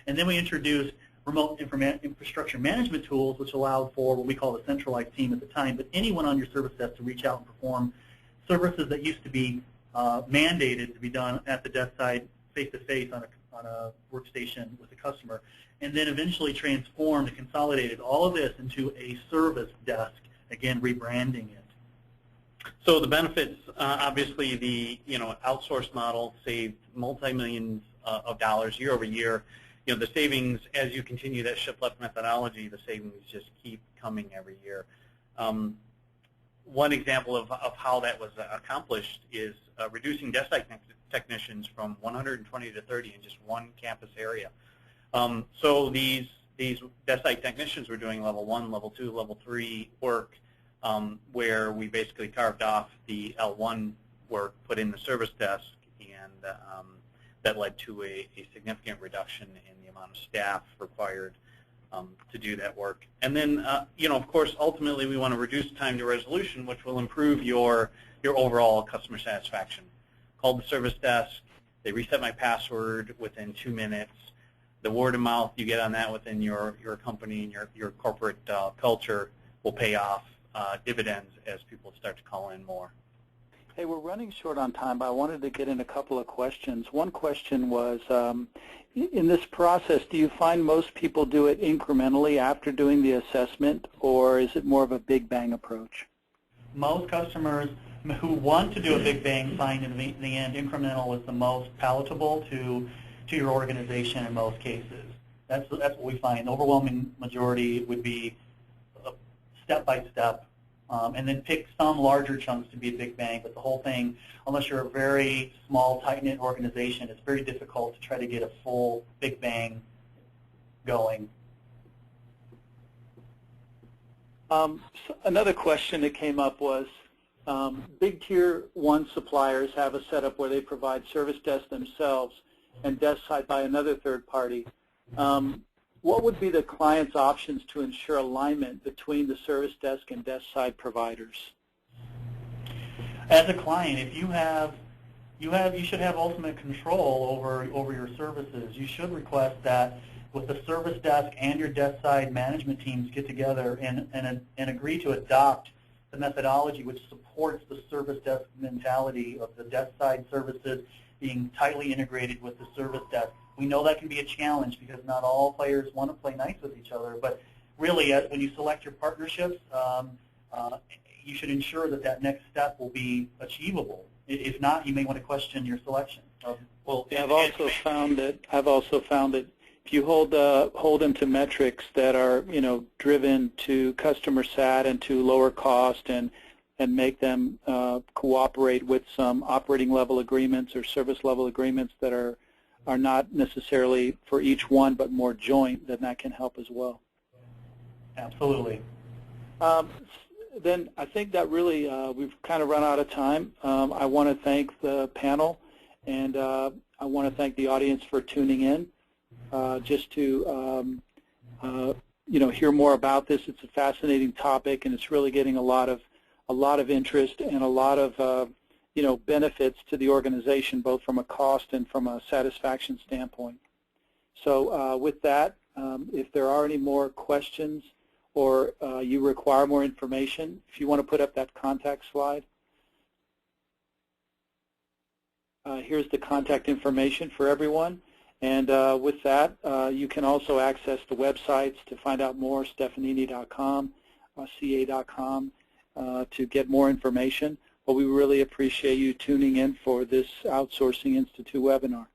And then we introduced remote infrastructure management tools, which allowed for what we call the centralized team at the time, but anyone on your service desk to reach out and perform services that used to be mandated to be done at the desk side face-to-face on a workstation with the customer, and then eventually transformed and consolidated all of this into a service desk, again, rebranding it. So the benefits, obviously, the outsourced model saved multi-millions of dollars year over year. The savings, as you continue that shift left methodology, the savings just keep coming every year. One example of how that was accomplished is reducing Deskside technicians from 120 to 30 in just one campus area. So these Deskside technicians were doing level 1, level 2, level 3 work where we basically carved off the L1 work, put in the service desk, and that led to a significant reduction in the amount of staff required to do that work. And then, of course, ultimately we want to reduce time to resolution, which will improve your overall customer satisfaction. Called the service desk, they reset my password within 2 minutes. The word of mouth you get on that within your company and your corporate culture will pay off dividends as people start to call in more. Hey, we're running short on time, but I wanted to get in a couple of questions. One question was, in this process, do you find most people do it incrementally after doing the assessment, or is it more of a big bang approach? Most customers who want to do a big bang find in the end incremental is the most palatable to your organization in most cases. That's what we find. The overwhelming majority would be step by step. And then pick some larger chunks to be a big bang, but the whole thing, unless you're a very small, tight-knit organization, it's very difficult to try to get a full big bang going. Another question that came up was, big Tier 1 suppliers have a setup where they provide service desk themselves and desk side by another third party. What would be the client's options to ensure alignment between the service desk and desk side providers? As a client, if you should have ultimate control over your services. You should request that with the service desk and your desk side management teams get together and agree to adopt the methodology which supports the service desk mentality of the desk side services being tightly integrated with the service desk. We know that can be a challenge because not all players want to play nice with each other, but really when you select your partnerships, you should ensure that that next step will be achievable. If not, you may want to question your selection. Well, I've also found that if you hold them to metrics that are, you know, driven to customer sat and to lower cost, and make them cooperate with some operating level agreements or service level agreements that are not necessarily for each one but more joint, then that can help as well. Absolutely. Then I think that really we've kind of run out of time. I want to thank the panel, and I want to thank the audience for tuning in just to you know, hear more about this. It's a fascinating topic, and it's really getting a lot of interest and a lot of you know, benefits to the organization, both from a cost and from a satisfaction standpoint. So with that, if there are any more questions or you require more information, if you want to put up that contact slide. Here's the contact information for everyone. And with that, you can also access the websites to find out more, Stefanini.com, ca.com, to get more information. But we really appreciate you tuning in for this Outsourcing Institute webinar.